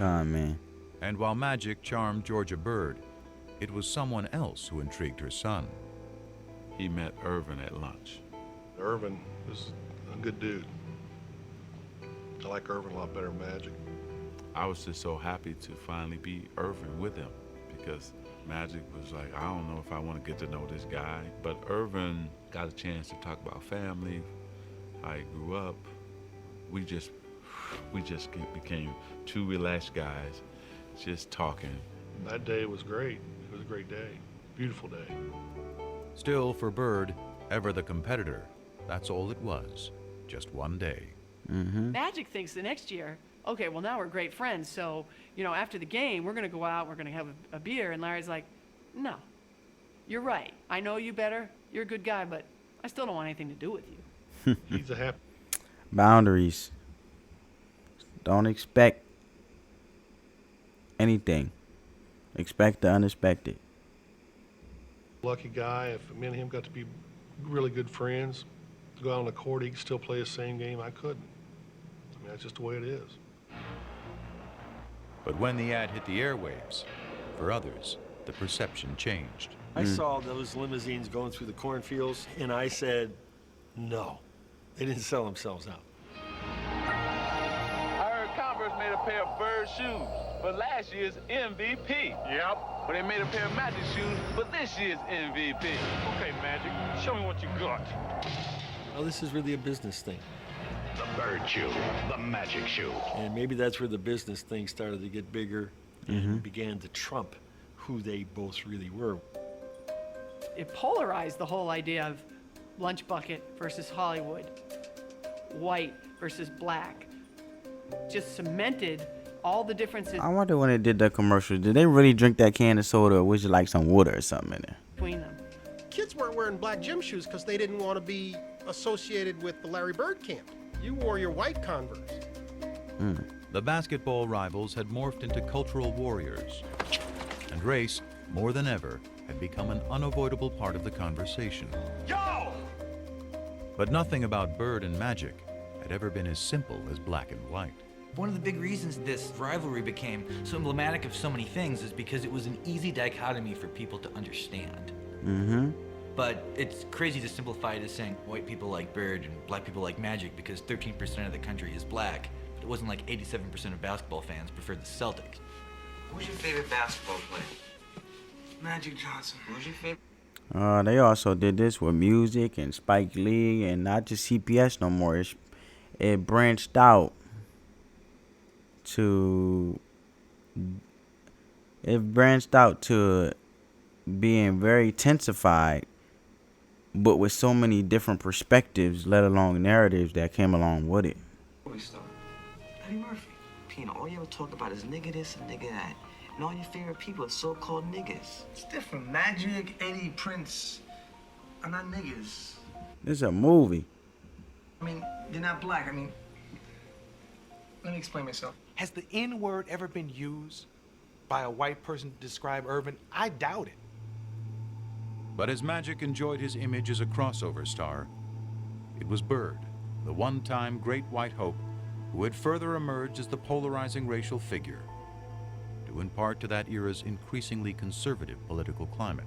Man. And while Magic charmed Georgia Bird, it was someone else who intrigued her son. He met Irvin at lunch. Irvin is a good dude. I like Irvin a lot better than Magic. I was just so happy to finally be Irvin with him because Magic was like, I don't know if I want to get to know this guy. But Irvin got a chance to talk about family, how he grew up. We just became two relaxed guys, just talking. That day was great. It was a great day. Beautiful day. Still, for Bird, ever the competitor, that's all it was. Just one day. Magic thinks the next year, okay, well, now we're great friends, so, after the game, we're going to go out, we're going to have a beer. And Larry's like, no, you're right. I know you better. You're a good guy, but I still don't want anything to do with you. He's a happy. Boundaries. Don't expect anything. Expect the unexpected. Lucky guy. If me and him got to be really good friends, to go out on the court, he could still play the same game. I couldn't. I mean, that's just the way it is. But when the ad hit the airwaves, for others, the perception changed. I saw those limousines going through the cornfields, and I said, no. They didn't sell themselves out. I heard Converse made a pair of Bird shoes for last year's MVP. Yep. But they made a pair of Magic shoes for this year's MVP. Okay, Magic, show me what you got. Well, this is really a business thing. The Bird shoe, the Magic shoe. And maybe that's where the business thing started to get bigger and began to trump who they both really were. It polarized the whole idea of lunch bucket versus Hollywood, white versus black. Just cemented all the differences I wonder when they did the commercial, did they really drink that can of soda or was it like some water or something in there? between them. Kids weren't wearing black gym shoes because they didn't want to be associated with the Larry Bird camp. You wore your white Converse. The basketball rivals had morphed into cultural warriors, and race, more than ever, had become an unavoidable part of the conversation. Yo! But nothing about Bird and Magic had ever been as simple as black and white. One of the big reasons this rivalry became so emblematic of so many things is because it was an easy dichotomy for people to understand. But it's crazy to simplify it as saying white people like Bird and black people like Magic because 13% of the country is black. But it wasn't like 87% of basketball fans preferred the Celtics. Who's your favorite basketball player? Magic Johnson. Who's your favorite? They also did this with music and Spike Lee and not just CPS no more. It branched out to being very intensified, but with so many different perspectives, let alone narratives that came along with it. Where we start? Eddie Murphy. Pino, all you ever talk about is nigga this and nigga that. And all your favorite people are so-called niggas. It's different. Magic, Eddie, Prince are not niggas. This is a movie. I mean, they're not black. I mean, let me explain myself. Has the N-word ever been used by a white person to describe Irvin? I doubt it. But as Magic enjoyed his image as a crossover star, it was Bird, the one-time great white hope, who had further emerged as the polarizing racial figure, due in part to that era's increasingly conservative political climate.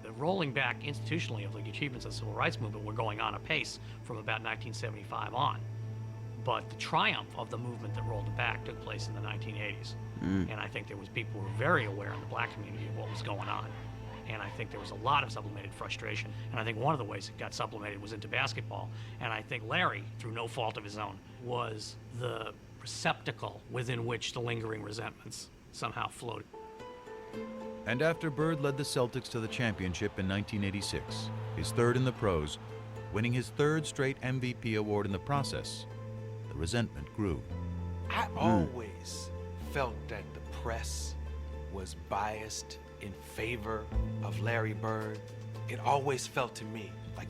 The rolling back institutionally of the achievements of the civil rights movement were going on apace from about 1975 on. But the triumph of the movement that rolled it back took place in the 1980s. And I think there was people who were very aware in the black community of what was going on. And I think there was a lot of sublimated frustration. And I think one of the ways it got sublimated was into basketball. And I think Larry, through no fault of his own, was the receptacle within which the lingering resentments somehow floated. And after Bird led the Celtics to the championship in 1986, his third in the pros, winning his third straight MVP award in the process, the resentment grew. I always felt that the press was biased in favor of Larry Bird. It always felt to me like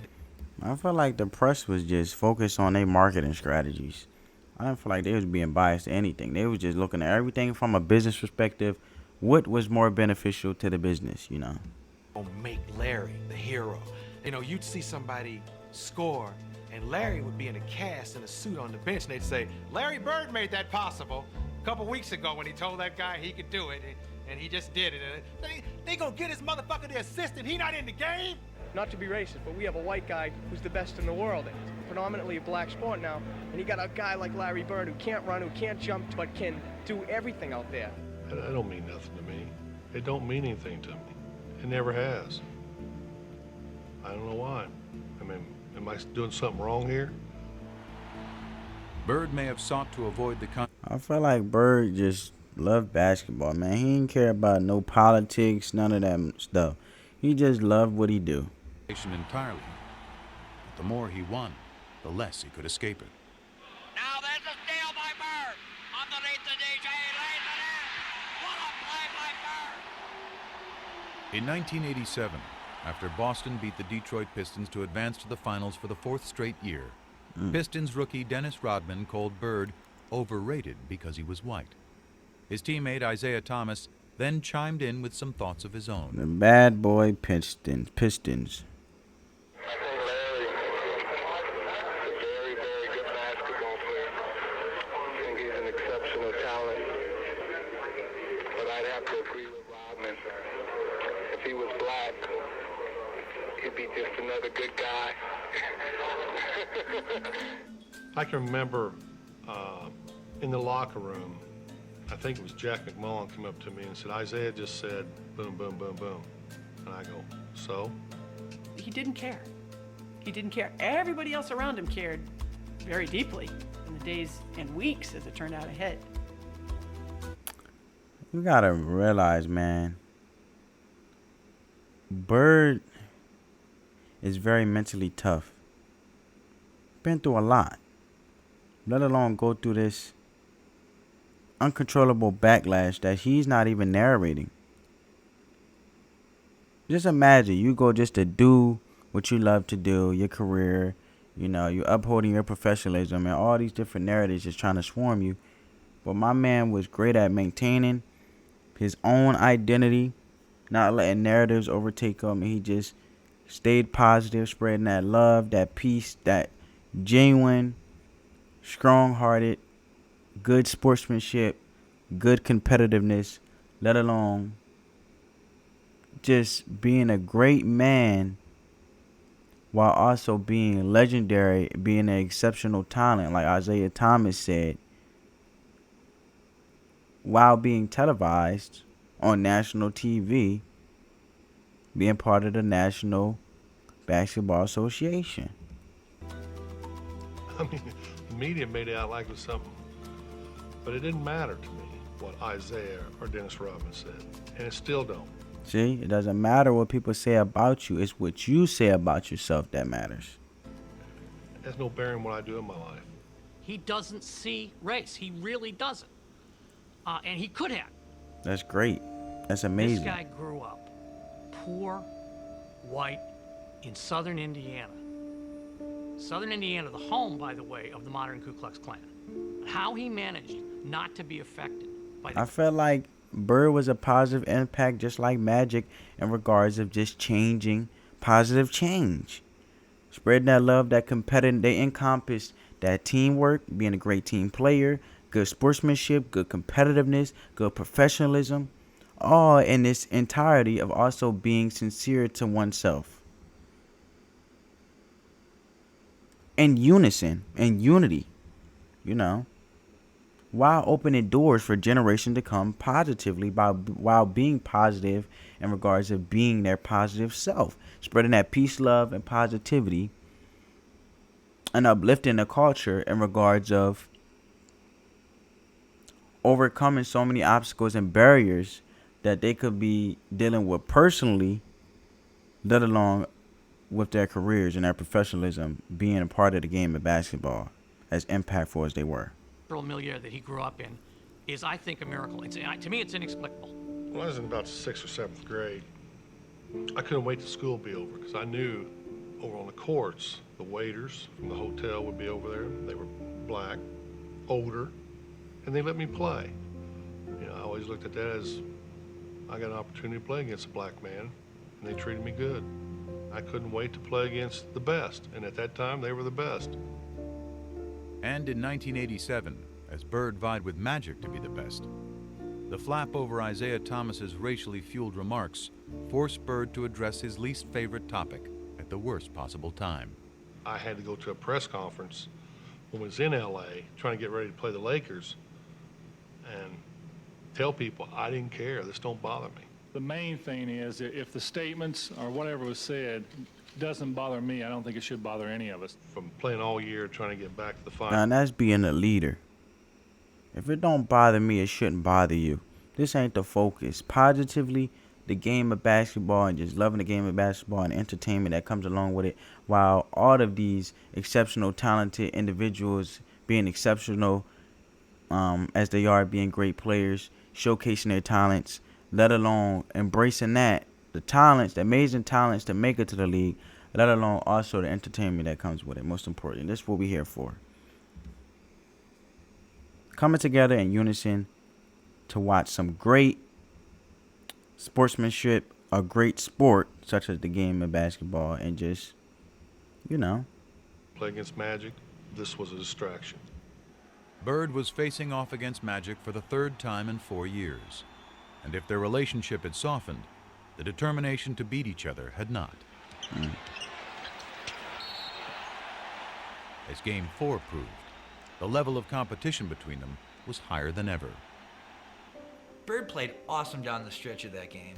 I feel like the press was just focused on their marketing strategies. I didn't feel like they was being biased to anything. They was just looking at everything from a business perspective. What was more beneficial to the business, you know? make Larry the hero. You know, you'd see somebody score and Larry would be in a cast in a suit on the bench and they'd say, Larry Bird made that possible. a couple weeks ago when he told that guy he could do it, and he just did it. They gonna get his motherfucker the assistant. He not in the game. Not to be racist, but we have a white guy who's the best in the world. It's predominantly a black sport now, and you got a guy like Larry Bird who can't run, who can't jump, but can do everything out there. That don't mean nothing to me. It don't mean anything to me. It never has. I don't know why. I mean, am I doing something wrong here? Bird may have sought to avoid the I feel like Bird just loved basketball, man. He didn't care about no politics, none of that stuff. He just loved what he do. entirely. But the more he won, the less he could escape it. Now there's a steal by Bird. Underneath the DJ, lays it in. What a play by Bird. In 1987, after Boston beat the Detroit Pistons to advance to the finals for the fourth straight year, Pistons rookie Dennis Rodman called Bird overrated because he was white. His teammate Isaiah Thomas then chimed in with some thoughts of his own. The bad boy Pistons. If he was black, he'd be just another good guy. I can remember in the locker room, I think it was Jack McMullen came up to me and said, Isaiah just said, boom, boom, boom, boom. And I go, so? He didn't care. He didn't care. Everybody else around him cared very deeply in the days and weeks as it turned out ahead. You gotta realize, man, Bird is very mentally tough. Been through a lot. Let alone go through this uncontrollable backlash that he's not even narrating. Just imagine you go just to do what you love to do, your career, you know, you're upholding your professionalism and all these different narratives just trying to swarm you. But my man was great at maintaining his own identity, not letting narratives overtake him. And he just stayed positive, spreading that love, that peace, that genuine, strong-hearted, good sportsmanship, good competitiveness, let alone just being a great man while also being legendary, being an exceptional talent, like Isaiah Thomas said, while being televised on national TV, being part of the National Basketball Association. I mean, the media made it out like it was something, but it didn't matter to me what Isaiah or Dennis Rodman said, and it still don't. See, it doesn't matter what people say about you. It's what you say about yourself that matters. It has no bearing on what I do in my life. He doesn't see race. He really doesn't. And he could have. That's great. That's amazing. This guy grew up poor, white, in southern Indiana. Southern Indiana, the home, by the way, of the modern Ku Klux Klan. How he managed not to be affected by I felt like Bird was a positive impact, just like Magic, in regards of just changing, positive change. Spreading that love, that competitive, they encompassed that teamwork, being a great team player, good sportsmanship, good competitiveness, good professionalism, all in this entirety of also being sincere to oneself. In unison, in unity, you know, while opening doors for generations to come positively while being positive in regards of being their positive self, spreading that peace, love, and positivity, and uplifting the culture in regards of overcoming so many obstacles and barriers that they could be dealing with personally, let alone with their careers and their professionalism, being a part of the game of basketball, as impactful as they were. milieu that he grew up in is, I think, a miracle. To me, it's inexplicable. When I was in about 6th or 7th grade, I couldn't wait till school to be over because I knew over on the courts, the waiters from the hotel would be over there. They were black, older, and they let me play. You know, I always looked at that as I got an opportunity to play against a black man, and they treated me good. I couldn't wait to play against the best, and at that time, they were the best. And in 1987, as Bird vied with Magic to be the best. The flap over Isaiah Thomas's racially fueled remarks forced Bird to address his least favorite topic at the worst possible time. I had to go to a press conference when I was in LA trying to get ready to play the Lakers and tell people I didn't care. This don't bother me. The main thing is if the statements or whatever was said doesn't bother me, I don't think it should bother any of us. From playing all year trying to get back to the Now final. that's being a leader. If it don't bother me, it shouldn't bother you. This ain't the focus. Positively, the game of basketball and just loving the game of basketball and entertainment that comes along with it, while all of these exceptional, talented individuals being exceptional as they are, being great players, showcasing their talents, let alone embracing that, the talents, the amazing talents to make it to the league, let alone also the entertainment that comes with it. Most important, this is what we're here for. Coming together in unison to watch some great sportsmanship, a great sport such as the game of basketball, and just, Play against Magic, this was a distraction. Bird was facing off against Magic for the third time in 4 years, and if their relationship had softened, the determination to beat each other had not. As Game 4 proved, the level of competition between them was higher than ever. Bird played awesome down the stretch of that game.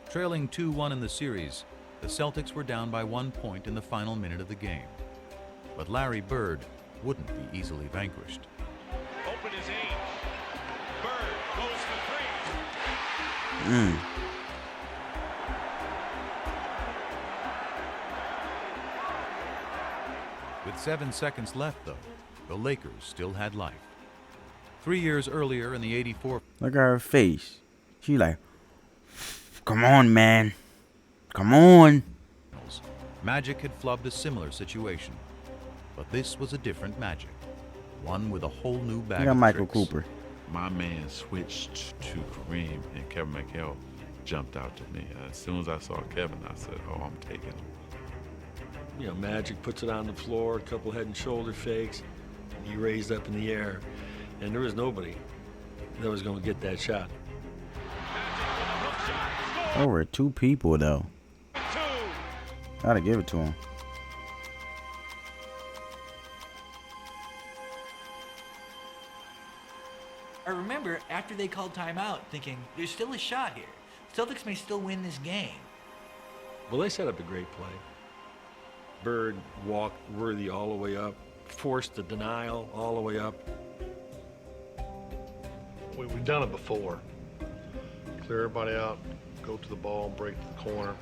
Trailing 2-1 in the series, the Celtics were down by 1 point in the final minute of the game. But Larry Bird wouldn't be easily vanquished. Open his age. Bird goes for three. With 7 seconds left, though, the Lakers still had life. 3 years earlier in the '84 Look at her face. She like, come on, man. Come on. finals, Magic had flubbed a similar situation. But this was a different Magic. One with a whole new bag Look at of Michael tricks. Cooper. My man switched to Kareem, and Kevin McHale jumped out to me. As soon as I saw Kevin, I said, oh, I'm taking him. Magic puts it on the floor, a couple head and shoulder fakes. He raised up in the air, and there was nobody that was going to get that shot. Over 2 people, though. Gotta give it to him. I remember after they called timeout thinking, there's still a shot here. Celtics may still win this game. Well, they set up a great play. Bird walked Worthy all the way up, forced the denial all the way up. We've done it before. Clear everybody out, go to the ball, break to the corner.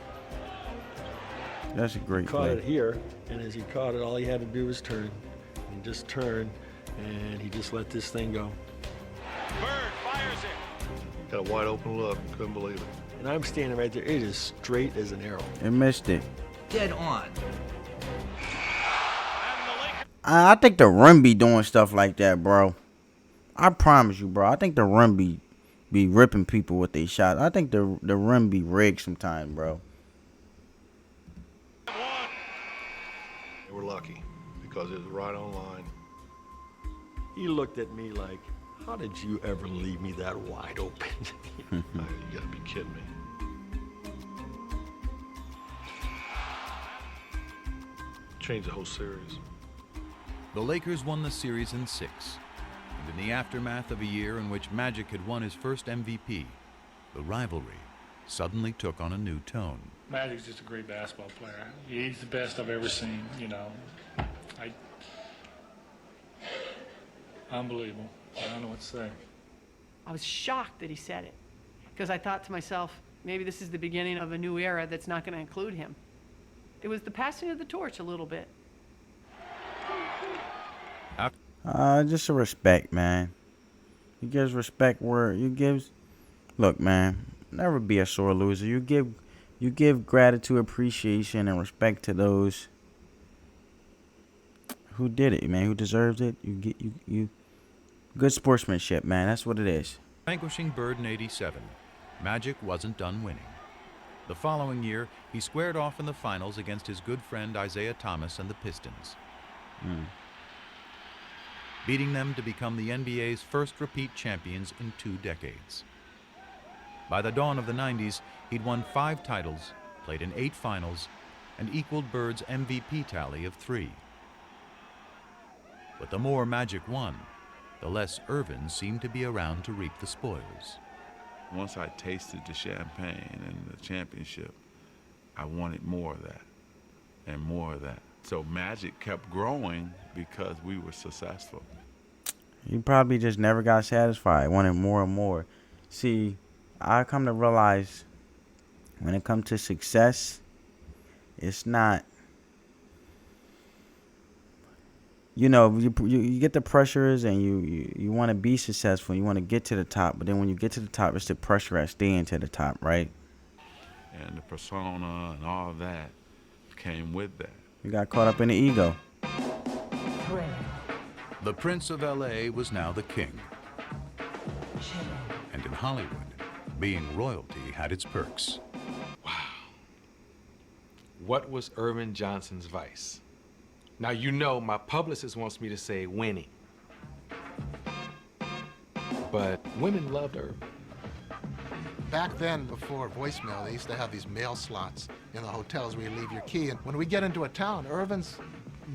That's a great Caught play. it here, and as he caught it, all he had to do was turn. He just turned, and he just let this thing go. Bird fires it. Got a wide open look, couldn't believe it. And I'm standing right there. It is straight as an arrow. It missed it. Dead on. I think the rim be doing stuff like that, bro. I promise you, bro. I think the rim be ripping people with their shots. I think the rim be rigged sometimes, bro. They were lucky because it was right on line. He looked at me like, how did you ever leave me that wide open? You gotta be kidding me. Changed the whole series. The Lakers won the series in 6. And in the aftermath of a year in which Magic had won his first MVP, the rivalry suddenly took on a new tone. Magic's just a great basketball player. He's the best I've ever seen, Unbelievable. I don't know what to say. I was shocked that he said it because I thought to myself, maybe this is the beginning of a new era that's not going to include him. It was the passing of the torch a little bit. Just a respect, man. He gives respect where you gives. Look, man, never be a sore loser. You give gratitude, appreciation, and respect to those who did it, man. Who deserves it. You good sportsmanship, man. That's what it is. Vanquishing Bird in '87, Magic wasn't done winning. The following year, he squared off in the finals against his good friend Isaiah Thomas and the Pistons. beating them to become the NBA's first repeat champions in 2 decades. By the dawn of the 90s, he'd won 5 titles, played in 8 finals, and equaled Bird's MVP tally of 3. But the more Magic won, the less Irvin seemed to be around to reap the spoils. Once I tasted the champagne and the championship, I wanted more of that and more of that. So Magic kept growing because we were successful. He probably just never got satisfied, wanted more and more. See, I come to realize when it comes to success, it's not, you know, you get the pressures and you want to be successful. You want to get to the top. But then when you get to the top, it's the pressure at staying to the top, right? And the persona and all of that came with that. You got caught up in the ego. The Prince of LA was now the king. And in Hollywood, being royalty had its perks. What was Irvin Johnson's vice? Now, you know my publicist wants me to say winning. But women loved Irvin. Back then, before voicemail, they used to have these mail slots in the hotels where you leave your key. And when we get into a town, Irvin's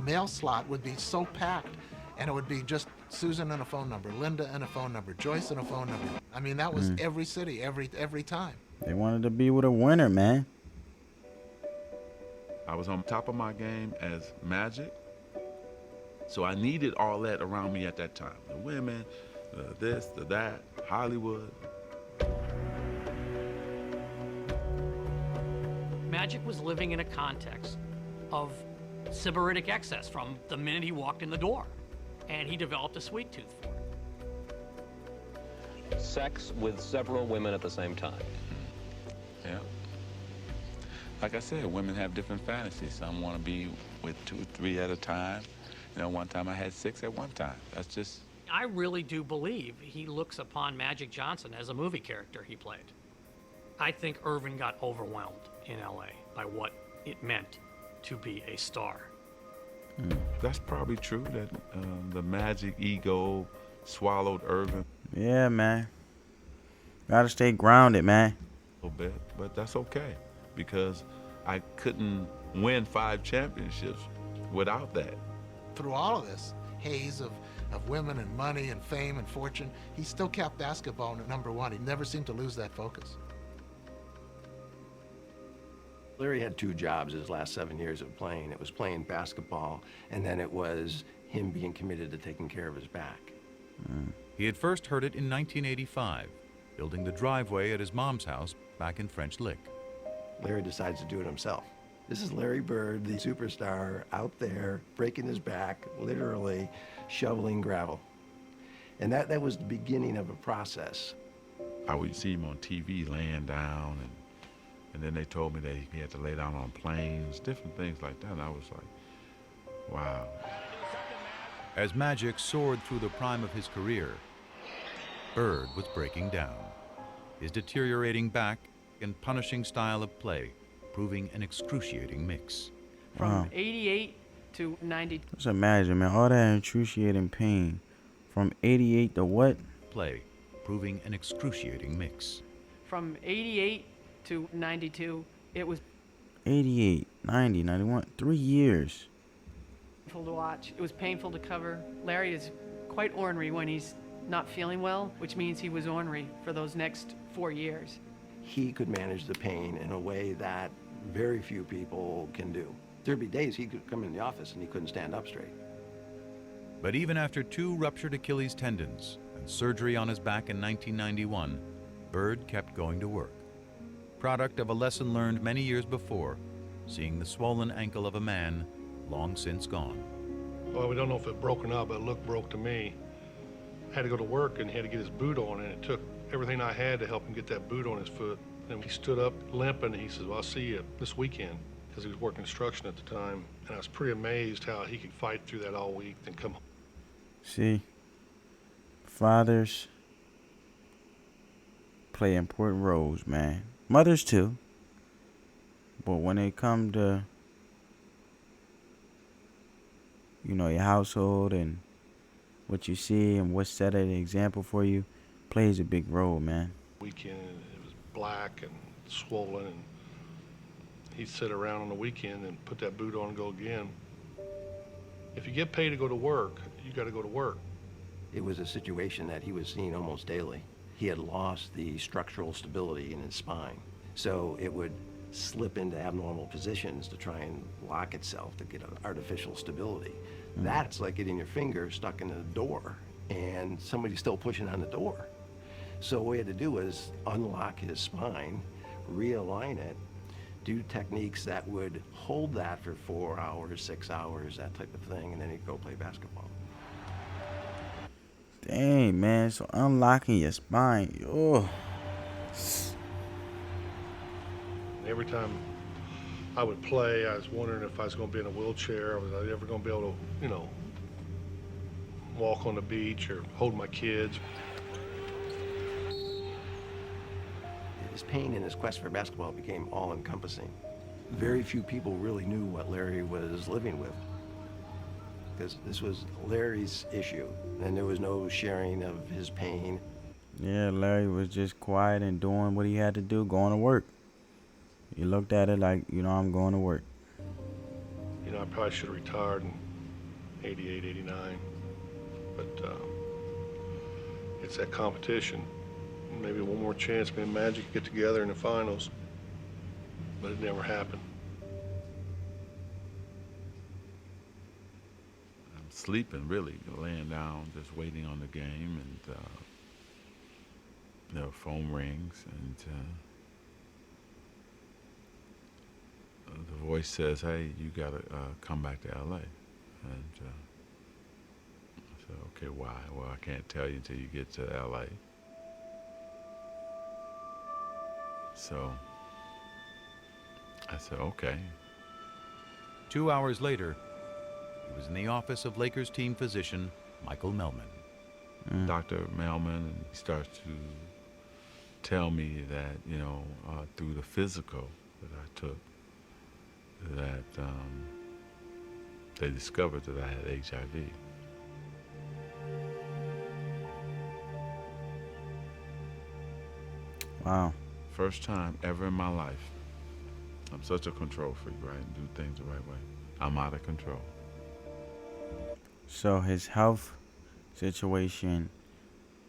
mail slot would be so packed, and it would be just Susan and a phone number, Linda and a phone number, Joyce and a phone number. I mean, that was every city, every time. They wanted to be with a winner, man. I was on top of my game as Magic, so I needed all that around me at that time. The women, the this, the that, Hollywood. Magic was living in a context of sybaritic excess from the minute he walked in the door, and he developed a sweet tooth for it. Sex with several women at the same time. Yeah. Like I said, women have different fantasies. Some want to be with 2 or 3 at a time. You know, one time I had 6 at one time. That's just... I really do believe he looks upon Magic Johnson as a movie character he played. I think Irvin got overwhelmed in LA by what it meant to be a star. That's probably true, that the Magic ego swallowed Irvin. Yeah, man. Gotta stay grounded, man. A little bit, but that's okay, because I couldn't win 5 championships without that. Through all of this haze of women and money and fame and fortune, he still kept basketball at #1. He never seemed to lose that focus. Larry had 2 jobs his last 7 years of playing. It was playing basketball, and then it was him being committed to taking care of his back. He had first heard it in 1985, building the driveway at his mom's house back in French Lick. Larry decides to do it himself. This is Larry Bird, the superstar, out there breaking his back, literally shoveling gravel. And that was the beginning of a process. I would see him on TV laying down, and then they told me that he had to lay down on planes, different things like that. And I was like, wow. As Magic soared through the prime of his career, Bird was breaking down. His deteriorating back and punishing style of play proving an excruciating mix. From 88 to 90. Just imagine, man, all that excruciating pain. From 88 to what? Play proving an excruciating mix. From 88 to 92, it was 88, 90, 91, 3 years. painful to watch. It was painful to cover. Larry is quite ornery when he's not feeling well, which means he was ornery for those next 4 years. He could manage the pain in a way that very few people can do. There'd be days he could come in the office and he couldn't stand up straight. But even after 2 ruptured Achilles tendons and surgery on his back in 1991, Bird kept going to work. Product of a lesson learned many years before, seeing the swollen ankle of a man long since gone. Well, we don't know if it broke or not, but it looked broke to me. Had to go to work and he had to get his boot on, and it took everything I had to help him get that boot on his foot. And he stood up limping, and he says, well, I'll see you this weekend, because he was working construction at the time. And I was pretty amazed how he could fight through that all week, then come home. See, fathers play important roles, man. Mothers too. But when it come to, you know, your household and what you see and what set an example for you plays a big role, man. Weekend, it was black and swollen, and he'd sit around on the weekend and put that boot on and go again. If you get paid to go to work, you got to go to work. It was a situation that he was seeing almost daily. He had lost the structural stability in his spine, so it would slip into abnormal positions to try and lock itself to get an artificial stability. That's like getting your finger stuck in a door and somebody's still pushing on the door. So what we had to do was unlock his spine, realign it, do techniques that would hold that for 4 hours, 6 hours, that type of thing, and then he'd go play basketball. Dang, man. So unlocking your spine. Oh. Every time I would play, I was wondering if I was going to be in a wheelchair. Was I ever going to be able to, walk on the beach or hold my kids? His pain and his quest for basketball became all-encompassing. Very few people really knew what Larry was living with, because this was Larry's issue, and there was no sharing of his pain. Yeah, Larry was just quiet and doing what he had to do, going to work. He looked at it like, I'm going to work. I probably should have retired in 88, 89, but it's that competition. Maybe one more chance, me and Magic could get together in the finals, but it never happened. I'm sleeping, really, laying down, just waiting on the game, and the phone rings, and the voice says, "Hey, you gotta come back to LA." And I said, "Okay, why?" "Well, I can't tell you until you get to LA." So I said, "Okay." 2 hours later, he was in the office of Lakers team physician Michael Melman. Dr. Melman starts to tell me that, through the physical that I took, that they discovered that I had HIV. Wow. First time ever in my life. I'm such a control freak, right? And do things the right way. I'm out of control. So his health situation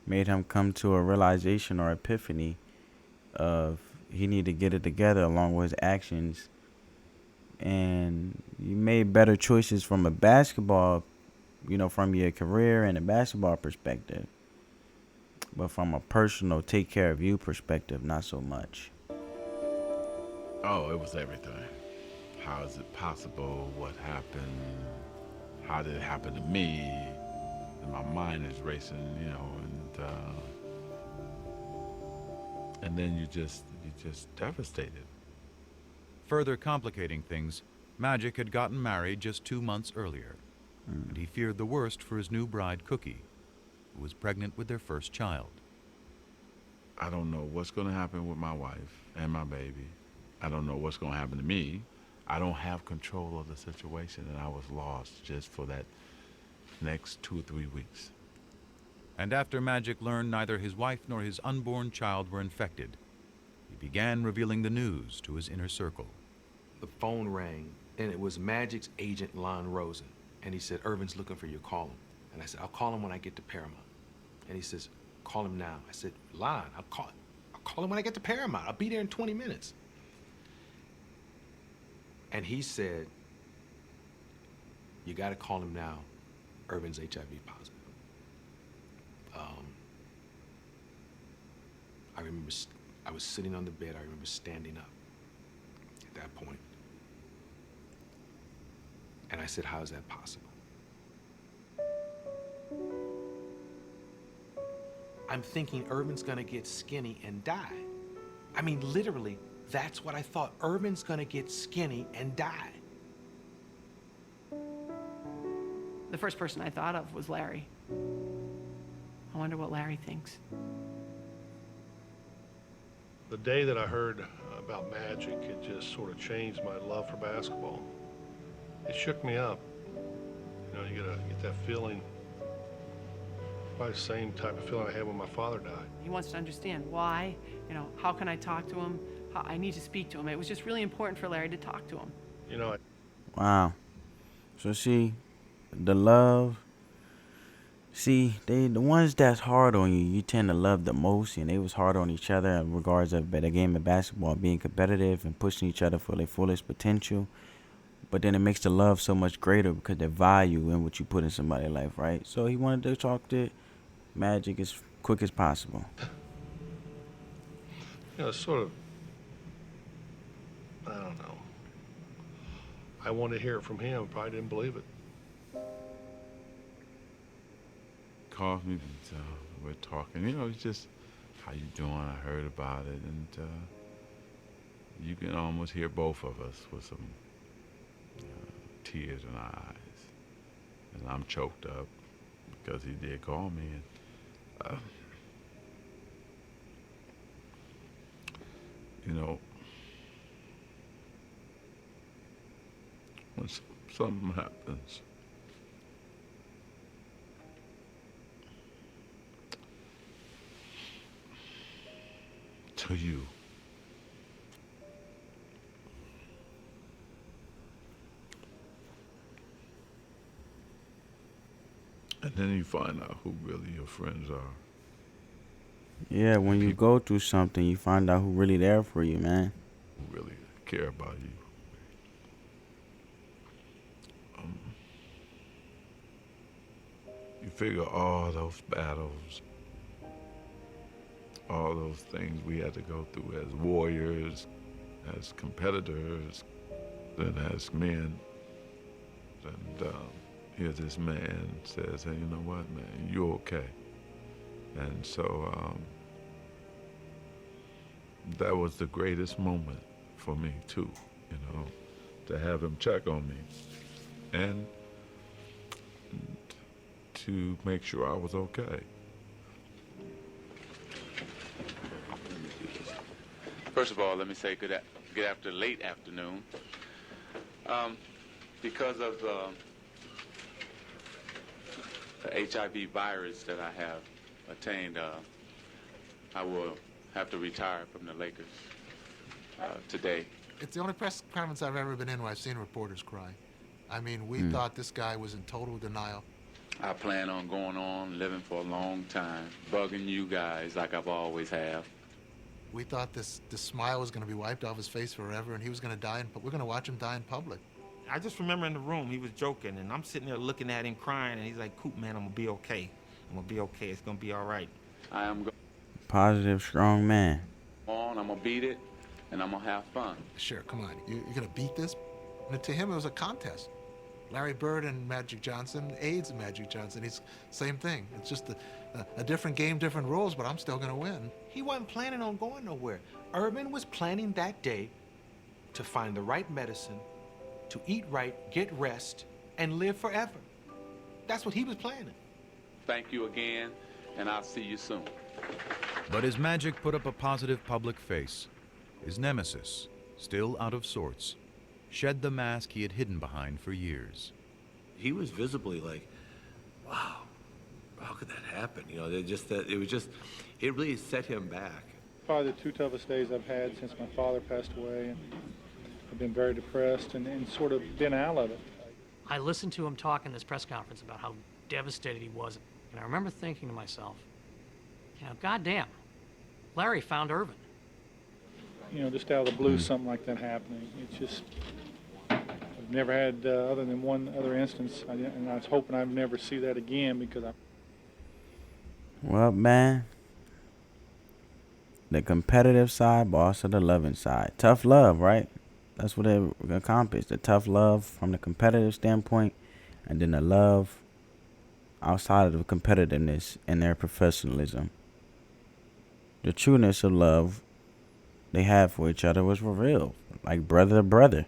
made him come to a realization or epiphany of he needed to get it together along with his actions. And you made better choices from a basketball, from your career and a basketball perspective. But from a personal take care of you perspective, not so much. Oh, it was everything. How is it possible? What happened? How did it happen to me? And my mind is racing, and then you're just devastated. Further complicating things, Magic had gotten married just 2 months earlier, and he feared the worst for his new bride, Cookie, who was pregnant with their first child. I don't know what's going to happen with my wife and my baby. I don't know what's going to happen to me. I don't have control of the situation, and I was lost just for that next 2 or 3 weeks. And after Magic learned neither his wife nor his unborn child were infected, he began revealing the news to his inner circle. The phone rang, and it was Magic's agent, Lon Rosen. And he said, "Irvin's looking for you, call him." And I said, "I'll call him when I get to Paramount." And he says, "Call him now." I said, "Lon, I'll call him when I get to Paramount. I'll be there in 20 minutes. And he said, "You gotta call him now. Irvin's HIV positive." I remember I was sitting on the bed. I remember standing up at that point. And I said, "How is that possible?" I'm thinking Irvin's gonna get skinny and die. I mean, literally, that's what I thought. Irvin's gonna get skinny and die. The first person I thought of was Larry. I wonder what Larry thinks. The day that I heard about Magic, it just sort of changed my love for basketball. It shook me up. You gotta get that feeling Probably the same type of feeling I had when my father died. He wants to understand why, how can I talk to him? How, I need to speak to him. It was just really important for Larry to talk to him. Wow. So see, the love. See, the ones that's hard on you, you tend to love the most, and they was hard on each other in regards of the game of basketball, being competitive and pushing each other for their fullest potential. But then it makes the love so much greater because the value in what you put in somebody's life, right? So he wanted to talk to Magic as quick as possible. Sort of, I don't know. I wanted to hear it from him. Probably didn't believe it. Called me, and we're talking. It's just, how you doing? I heard about it, and you can almost hear both of us with some tears in our eyes, and I'm choked up because he did call me, and when something happens, to you, and then you find out who really your friends are. Yeah, when you go through something, you find out who really there for you, man. Who really care about you. You figure all those battles, all those things we had to go through as warriors, as competitors, and as men. And here this man says, hey, you know what, man, you're okay. And so that was the greatest moment for me too, to have him check on me and to make sure I was okay. First of all, let me say good late afternoon. Because of the HIV virus that I have attained, I will have to retire from the Lakers today. It's the only press conference I've ever been in where I've seen reporters cry. I mean, we thought this guy was in total denial. I plan on going on living for a long time, bugging you guys like I've always have. We thought this smile was going to be wiped off his face forever, and he was going to die, we're going to watch him die in public. I just remember in the room, he was joking, and I'm sitting there looking at him crying, and he's like, Coop, man, I'm going to be okay. I'm going to be okay. It's going to be all right. I am Positive, strong man. I'm going to beat it, and I'm going to have fun. Sure, come on. You're going to beat this? And to him, it was a contest. Larry Bird and Magic Johnson, AIDS and Magic Johnson, he's same thing. It's just a different game, different rules, but I'm still going to win. He wasn't planning on going nowhere. Urban was planning that day to find the right medicine, to eat right, get rest, and live forever. That's what he was planning. Thank you again, and I'll see you soon. But as Magic put up a positive public face, his nemesis, still out of sorts, shed the mask he had hidden behind for years. He was visibly like, wow, how could that happen? It really set him back. Probably the two toughest days I've had since my father passed away, and I've been very depressed and sort of been out of it. I listened to him talk in this press conference about how devastated he was, and I remember thinking to myself, goddamn, Larry found Irvin. Just out of the blue, something like that happening. It's just, I've never had, other than one other instance, and I was hoping I'd never see that again because Well, man, the competitive side, but also the loving side. Tough love, right? That's what they accomplished. The tough love from the competitive standpoint, and then the love outside of the competitiveness and their professionalism. The trueness of love they had for each other was real, like brother to brother.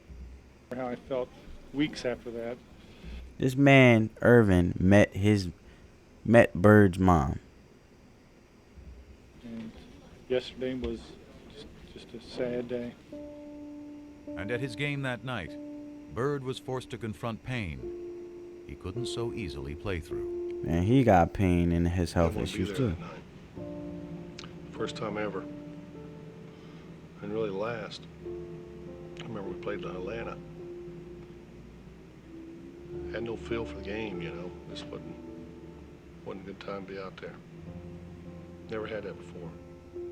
how I felt weeks after that. This man, Irvin, met Bird's mom. And yesterday was just a sad day. And at his game that night, Bird was forced to confront pain he couldn't so easily play through. And he got pain in his I health didn't want to be issues there too. that night. First time ever. And really last. I remember we played in Atlanta. Had no feel for the game, you know. This wasn't a good time to be out there. Never had that before.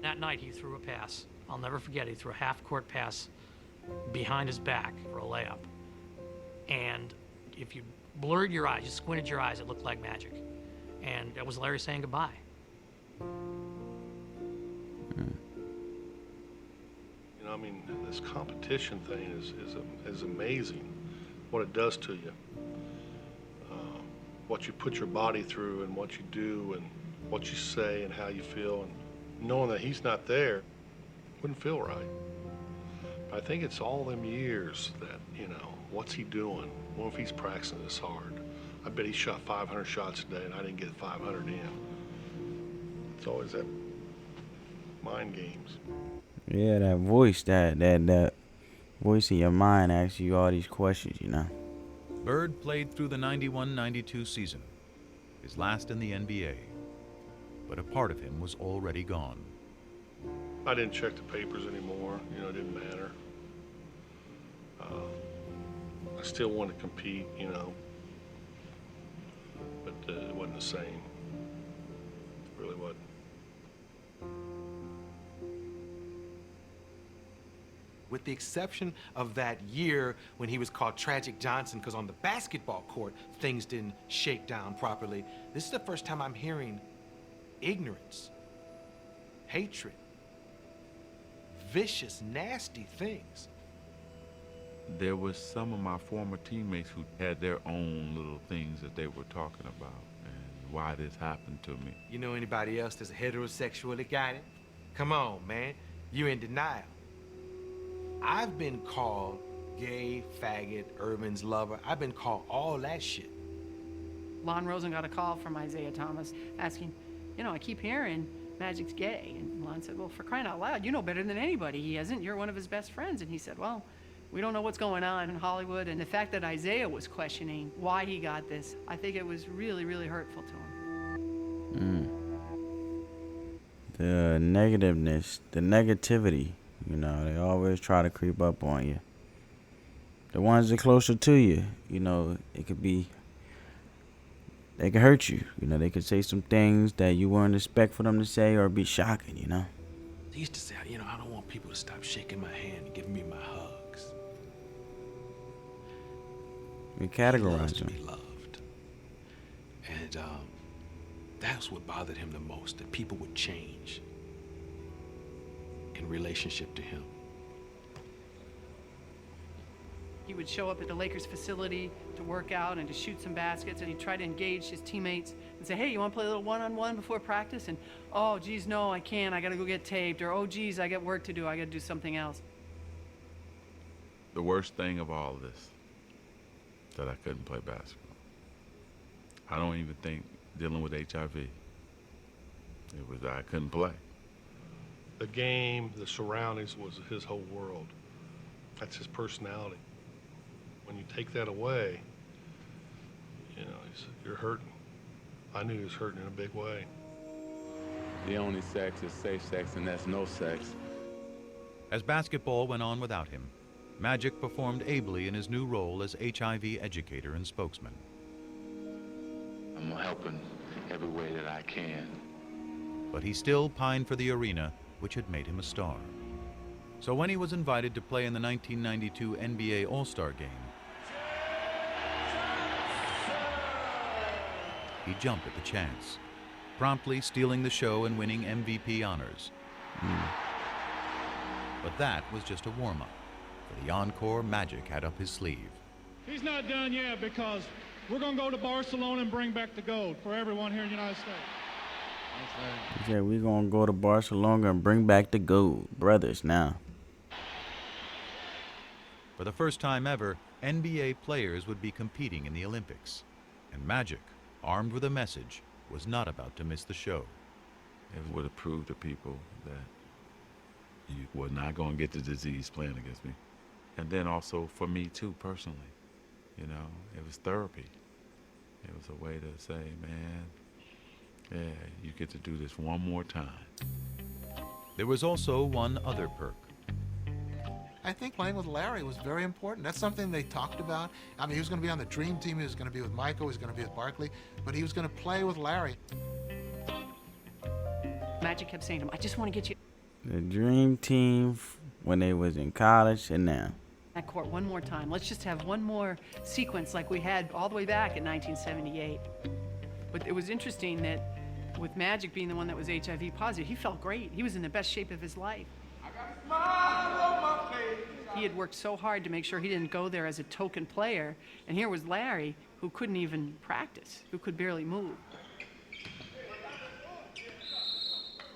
That night he threw a pass. I'll never forget, he threw a half-court pass behind his back for a layup. And if you blurred your eyes, you squinted your eyes, it looked like magic. And that was Larry saying goodbye. You know, I mean, this competition thing is amazing. What it does to you. What you put your body through and what you do and what you say and how you feel. And knowing that he's not there wouldn't feel right. I think it's all them years that, you know, what's he doing? What if he's practicing this hard? I bet he shot 500 shots a day and I didn't get 500 in. It's always that mind games. Yeah, that voice, that voice in your mind asks you all these questions, you know. Bird played through the 91-92 season, his last in the NBA. But a part of him was already gone. I didn't check the papers anymore. You know, it didn't matter. I still wanted to compete, you know, but it wasn't the same. It really wasn't. With the exception of that year when he was called Tragic Johnson because on the basketball court things didn't shake down properly, this is the first time I'm hearing ignorance, hatred, vicious, nasty things. There was some of my former teammates who had their own little things that they were talking about and why this happened to me. You know anybody else that's heterosexual that got it? Come on, man. You're in denial. I've been called gay, faggot, Irvin's lover. I've been called all that shit. Lon Rosen got a call from Isaiah Thomas asking, you know, I keep hearing Magic's gay. And Lon said, well, for crying out loud, you know better than anybody he isn't. You're one of his best friends. And he said, well, we don't know what's going on in Hollywood. And the fact that Isaiah was questioning why he got this, I think it was really, really hurtful to him. The negativeness, the negativity, you know, they always try to creep up on you. The ones that are closer to you, you know, they can hurt you. You know, they could say some things that you wouldn't expect for them to say or be shocking, you know. He used to say, you know, I don't want people to stop shaking my hand and giving me my hugs. We He loves categorize to them. be loved. And that's what bothered him the most, that people would change in relationship to him. He would show up at the Lakers facility to work out and to shoot some baskets, and he'd try to engage his teammates and say, hey, you want to play a little one-on-one before practice? And, oh, geez, no, I can't. I got to go get taped. Or, oh, geez, I got work to do. I got to do something else. The worst thing of all of this, that I couldn't play basketball. I don't even think dealing with HIV. It was I couldn't play. The game, the surroundings was his whole world. That's his personality. When you take that away, you know, you're hurting. I knew he was hurting in a big way. The only sex is safe sex, and that's no sex. As basketball went on without him, Magic performed ably in his new role as HIV educator and spokesman. I'm helping every way that I can. But he still pined for the arena, which had made him a star. So when he was invited to play in the 1992 NBA All-Star Game, he jumped at the chance, promptly stealing the show and winning MVP honors. But that was just a warm-up for the encore Magic had up his sleeve. He's not done yet because we're going to go to Barcelona and bring back the gold for everyone here in the United States. He said, we're going to go to Barcelona and bring back the gold. Brothers now. For the first time ever, NBA players would be competing in the Olympics. And Magic, armed with a message, was not about to miss the show. It would have proved to people that you were not going to get the disease playing against me. And then also for me too, personally. You know, it was therapy. It was a way to say, man, yeah, you get to do this one more time. There was also one other perk. I think playing with Larry was very important. That's something they talked about. I mean, he was going to be on the dream team. He was going to be with Michael. He was going to be with Barkley. But he was going to play with Larry. Magic kept saying to him, I just want to get you The dream team when they was in college and now. that court one more time. Let's just have one more sequence like we had all the way back in 1978. But it was interesting that with Magic being the one that was HIV positive, he felt great. He was in the best shape of his life. He had worked so hard to make sure he didn't go there as a token player, and here was Larry, who couldn't even practice, who could barely move.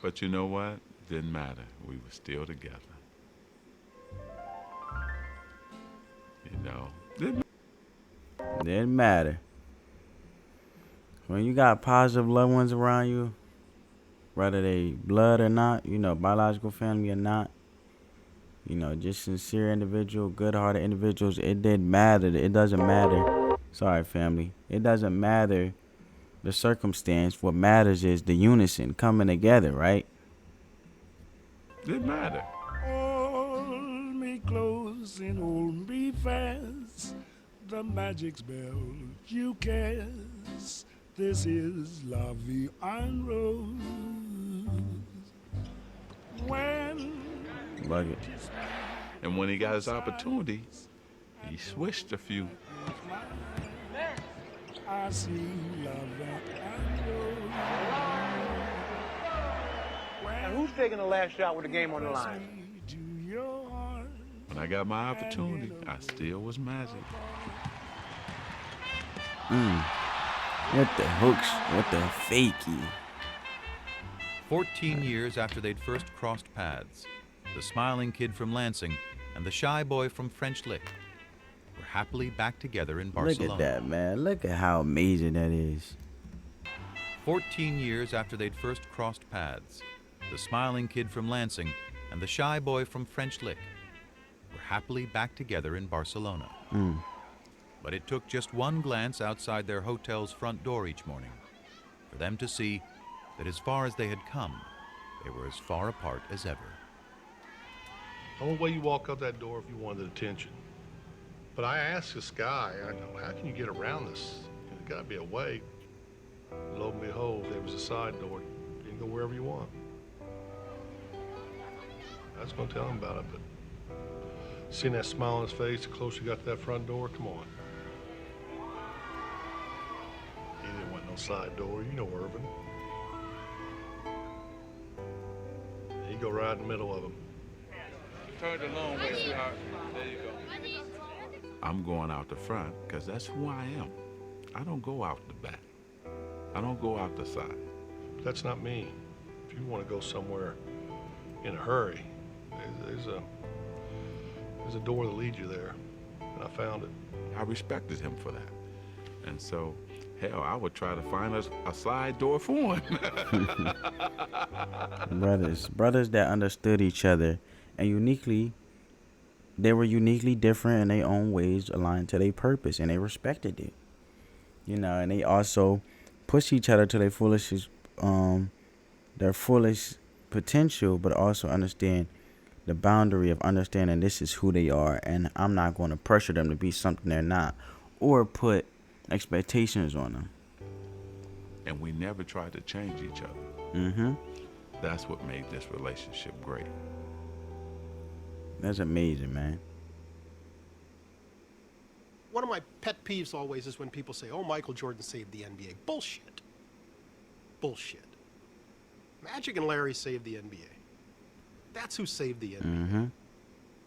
But you know what? Didn't matter. We were still together. You know, Didn't matter. When you got positive loved ones around you, whether they blood or not, you know, biological family or not, you know, just sincere individual, good-hearted individuals, it didn't matter. It doesn't matter. Sorry, family. It doesn't matter the circumstance. What matters is the unison coming together, right? didn't matter. Hold me close and hold me fast. The magic spell you cast. This is La Vie en Rose. When Bug it. And when he got his opportunity, he switched a few. I see La Vie en Rose. And who's taking the last shot with the game on the line? When I got my opportunity, I still was Magic. With the hooks, with the fakey. 14 years after they'd first crossed paths, the smiling kid from Lansing and the shy boy from French Lick were happily back together in Barcelona. Look at that, man. Look at how amazing that is. 14 years after they'd first crossed paths, the smiling kid from Lansing and the shy boy from French Lick were happily back together in Barcelona. But it took just one glance outside their hotel's front door each morning for them to see that as far as they had come, they were as far apart as ever. The only way you walk out that door if you wanted attention. But I asked this guy, I go, how can you get around this? There's got to be a way. Lo and behold, there was a side door. You can go wherever you want. I was going to tell him about it, but seeing that smile on his face, the closer you got to that front door, come on. He didn't want no side door, you know Irvin. He'd go right in the middle of them. Turn the long way, sweetheart. There you go. I'm going out the front because that's who I am. I don't go out the back. I don't go out the side. That's not me. If you want to go somewhere in a hurry, there's a door that leads you there, and I found it. I respected him for that. And so, hell, I would try to find a side door for him. Brothers that understood each other and they were uniquely different in their own ways, aligned to their purpose, and they respected it. You know, and they also pushed each other to their fullest potential, but also understand the boundary of understanding this is who they are, and I'm not going to pressure them to be something they're not, or put expectations on them. And we never tried to change each other. That's what made this relationship great. That's amazing, man. One of my pet peeves always is when people say, oh, Michael Jordan saved the NBA. Bullshit. Bullshit. Magic and Larry saved the NBA. That's who saved the NBA.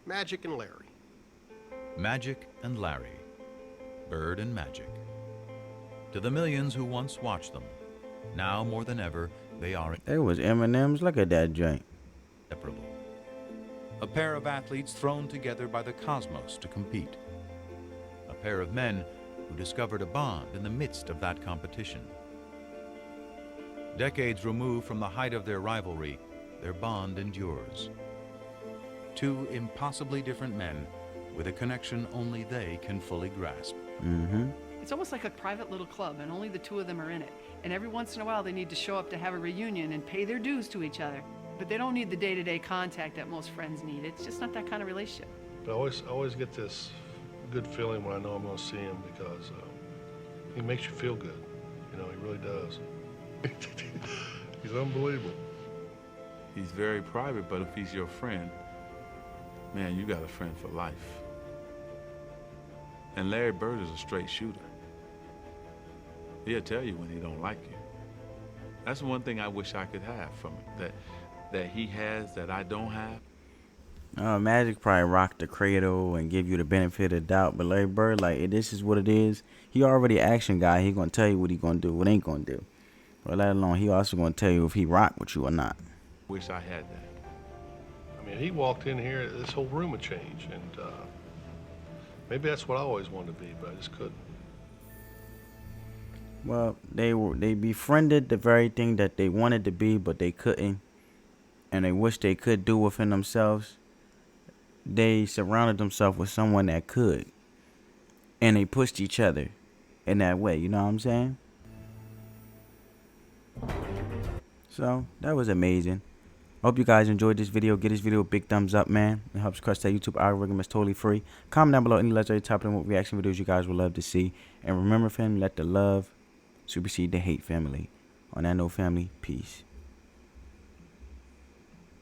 Magic and Larry. Magic and Larry. Bird and Magic. To the millions who once watched them, now more than ever, they are It was M&M's. Look at that joint. inseparable. A pair of athletes thrown together by the cosmos to compete. A pair of men who discovered a bond in the midst of that competition. Decades removed from the height of their rivalry, their bond endures. Two impossibly different men with a connection only they can fully grasp. It's almost like a private little club, and only the two of them are in it. And every once in a while, they need to show up to have a reunion and pay their dues to each other. But they don't need the day-to-day contact that most friends need. It's just not that kind of relationship. But I always get this good feeling when I know I'm going to see him because he makes you feel good. You know, he really does. He's unbelievable. He's very private, but if he's your friend, man, you got a friend for life. And Larry Bird is a straight shooter. He'll tell you when he don't like you. That's one thing I wish I could have from him, that he has that I don't have. Magic probably rock the cradle and give you the benefit of the doubt, but Larry Bird, like, this is what it is. He already an action guy. He gonna tell you what he gonna do, what ain't gonna do. But let alone, he also gonna tell you if he rock with you or not. Wish I had that. I mean, he walked in here, this whole room would change, and maybe that's what I always wanted to be, but I just couldn't. Well, they befriended the very thing that they wanted to be, but they couldn't, and they wish they could do within themselves. They surrounded themselves with someone that could, and they pushed each other in that way. You know what I'm saying? So that was amazing. Hope you guys enjoyed this video. Give this video a big thumbs up, man. It helps crush that YouTube algorithm. It's totally free. Comment down below any legendary top and what reaction videos you guys would love to see. And remember, family, let the love supersede the hate, family. On that note, family, peace.